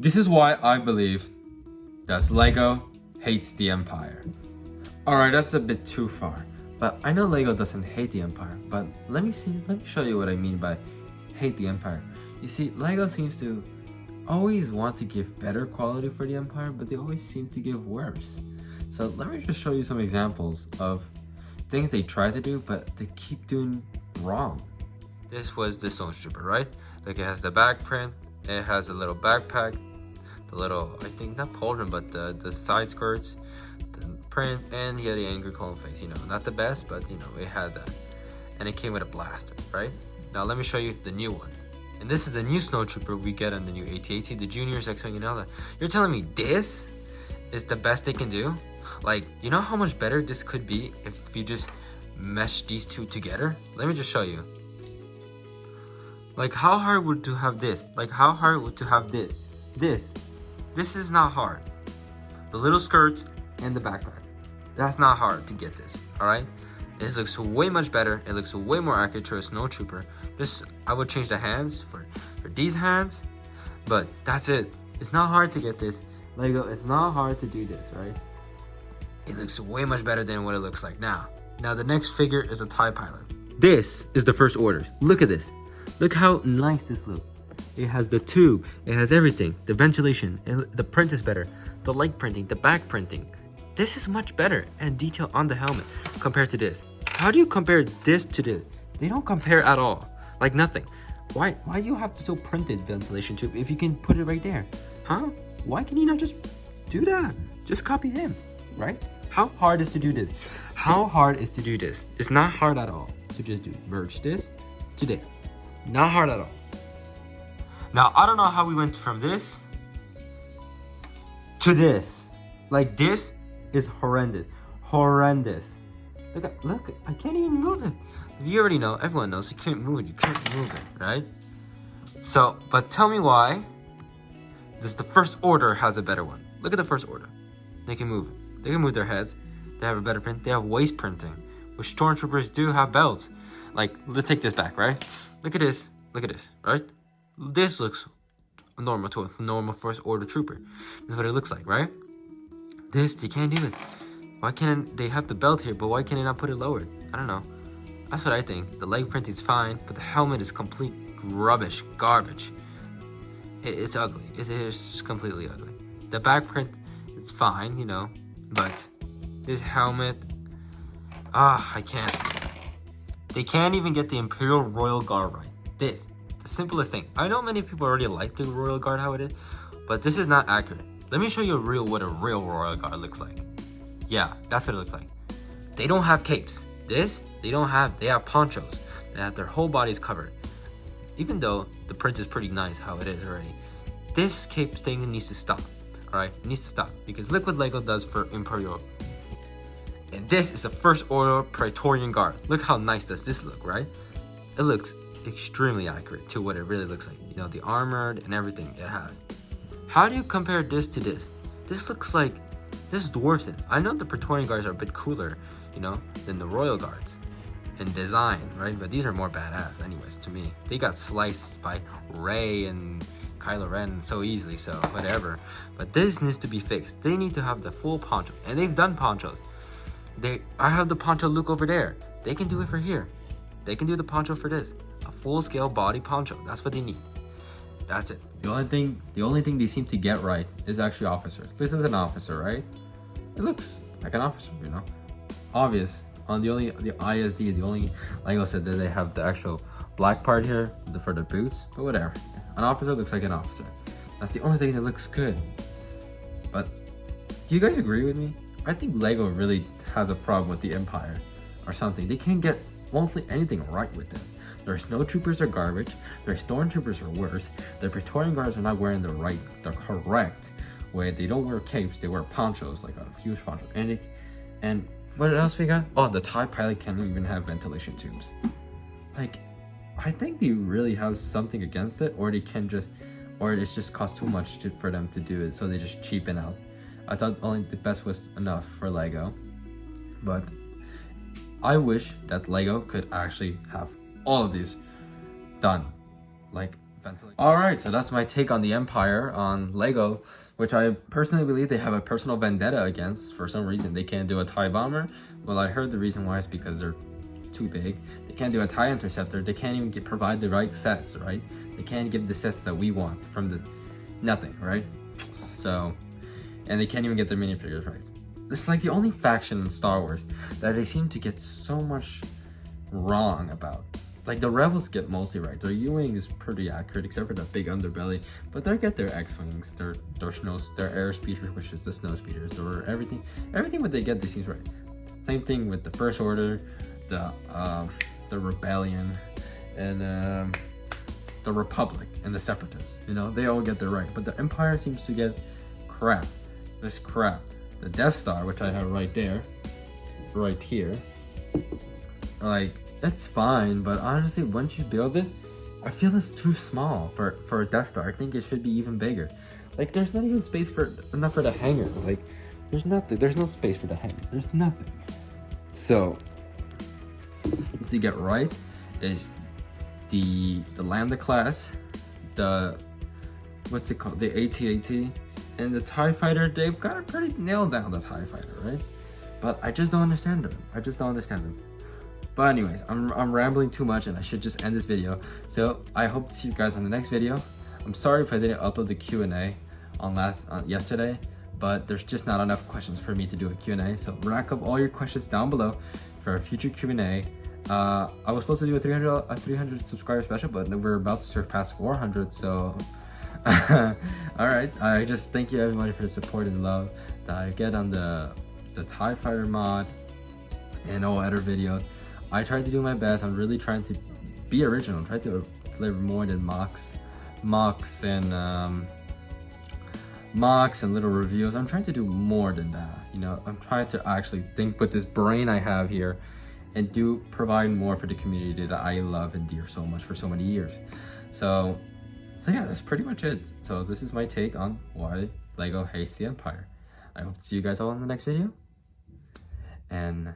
This is why I believe that Lego hates the Empire. Alright, that's a bit too far. But I know Lego doesn't hate the Empire. But let me show you what I mean by hate the Empire. You see, Lego seems to always want to give better quality for the Empire, but they always seem to give worse. So let me just show you some examples of things they try to do, but they keep doing wrong. This was the Stormtrooper, right? Like, it has the back print, it has a little backpack, the little, I think not pauldron, but the side skirts, the print, and he had the angry clone face. You know, not the best, but you know, it had that. And it came with a blaster, right? Now let me show you the new one. And this is the new Snowtrooper we get on the new AT-AT, the Juniors, X-Wing, and all that. You're telling me this is the best they can do? Like, you know how much better this could be if you just mesh these two together? Let me just show you. Like, how hard would to have this? Like, how hard would to have this? This is not hard. The little skirts and the backpack. That's not hard to get this, alright? It looks way much better. It looks way more accurate to a Snowtrooper. Just, I would change the hands for these hands, but that's it. It's not hard to get this. Lego, it's not hard to do this, right? It looks way much better than what it looks like now. Now the next figure is a TIE Pilot. This is the first orders. Look at this. Look how nice this looks. It has the tube, it has everything, the ventilation, the print is better, the light printing, the back printing. This is much better and detail on the helmet compared to this. How do you compare this to this? They don't compare at all, like nothing. Why do you have so printed ventilation tube if you can put it right there? Huh? Why can you not just do that? Just copy him, right? How hard is to do this? How hard is to do this? It's not hard at all to just do merge this to this. Not hard at all. Now, I don't know how we went from this to this. Like, this is horrendous. Horrendous. Look, I can't even move it. You already know, everyone knows you can't move it. You can't move it, right? So, but tell me why the first order has a better one. Look at the first order. They can move it. They can move their heads. They have a better print. They have waist printing, which Stormtroopers do have belts. Like, let's take this back, right? Look at this, right? This looks normal to a normal first order trooper. That's what it looks like, right? This, they can't do it. Why can't they have the belt here, but why can't they not put it lowered? I don't know. That's what I think. The leg print is fine, but the helmet is complete rubbish, garbage. It's ugly. It's just completely ugly. The back print, it's fine, you know, but this helmet, I can't. They can't even get the Imperial Royal Guard right. This, the simplest thing. I know many people already like the Royal Guard how it is, but this is not accurate. Let me show you what a real Royal Guard looks like. Yeah, that's what it looks like. They don't have capes. This, they have ponchos. They have their whole bodies covered. Even though the print is pretty nice how it is already. This cape thing needs to stop, alright? It needs to stop, because look what Lego does for Imperial. And this is the first order Praetorian Guard. Look how nice does this look, right? It looks extremely accurate to what it really looks like. You know, the armored and everything it has. How do you compare this to this? This looks like, this dwarfs it. I know the Praetorian Guards are a bit cooler, you know, than the Royal Guards in design, right? But these are more badass anyways to me. They got sliced by Rey and Kylo Ren so easily, so whatever. But this needs to be fixed. They need to have the full poncho, and they've done ponchos. I have the poncho look over there. They can do it for here. They can do the poncho for this. A full-scale body poncho. That's what they need. That's it. The only thing they seem to get right is actually officers. This is an officer, right? It looks like an officer, you know. Obvious. On the ISD, the only Lego said that they have the actual black part here for the boots, but whatever. An officer looks like an officer. That's the only thing that looks good. But do you guys agree with me? I think Lego really has a problem with the Empire or something. They can't get mostly anything right with them. Their snowtroopers are garbage, their stormtroopers are worse, their Praetorian Guards are not wearing the correct way. They don't wear capes, they wear ponchos, like a huge poncho. And what else we got? Oh, the TIE Pilot can't even have ventilation tubes. Like, I think they really have something against it, or it's just cost too much for them to do it, so they just cheapen out. I thought only the best was enough for Lego, but I wish that Lego could actually have all of these done, like ventilate. Alright, so that's my take on the Empire on Lego, which I personally believe they have a personal vendetta against for some reason. They can't do a TIE bomber. Well, I heard the reason why is because they're too big. They can't do a TIE interceptor. They can't even provide the right sets, right? They can't give the sets that we want from the nothing, right? So, and they can't even get their minifigures right. It's like the only faction in Star Wars that they seem to get so much wrong about. Like the Rebels get mostly right. Their U-wing is pretty accurate, except for the big underbelly. But they get their X-wings, their air speeders, which is the snow speeders, or everything what they get, they seems right. Same thing with the First Order, the Rebellion, and the Republic and the Separatists. You know, they all get their right. But the Empire seems to get crap. This crap. The Death Star, which I have right there, right here, like. It's fine, but honestly, once you build it, I feel it's too small for a Death Star. I think it should be even bigger. Like, there's not even space enough for the hangar. Like, there's nothing. There's no space for the hangar. There's nothing. So, to get right is the Lambda class, what's it called? The AT-AT, and the TIE Fighter. They've got it pretty nailed down, the TIE Fighter, right? But I just don't understand them. But anyways, I'm rambling too much and I should just end this video. So I hope to see you guys on the next video. I'm sorry if I didn't upload the Q&A on yesterday, but there's just not enough questions for me to do a Q&A. So rack up all your questions down below for a future Q&A. I was supposed to do a 300 subscriber special, but we're about to surpass 400. So alright, I just thank you everybody for the support and love that I get on the TIE Fighter mod and all other videos. I tried to do my best. I'm really trying to be original. Try to deliver more than mocks and little reviews. I'm trying to do more than that. You know, I'm trying to actually think with this brain I have here and provide more for the community that I love and dear so much for so many years. So yeah, that's pretty much it. So this is my take on why Lego hates the Empire. I hope to see you guys all in the next video. And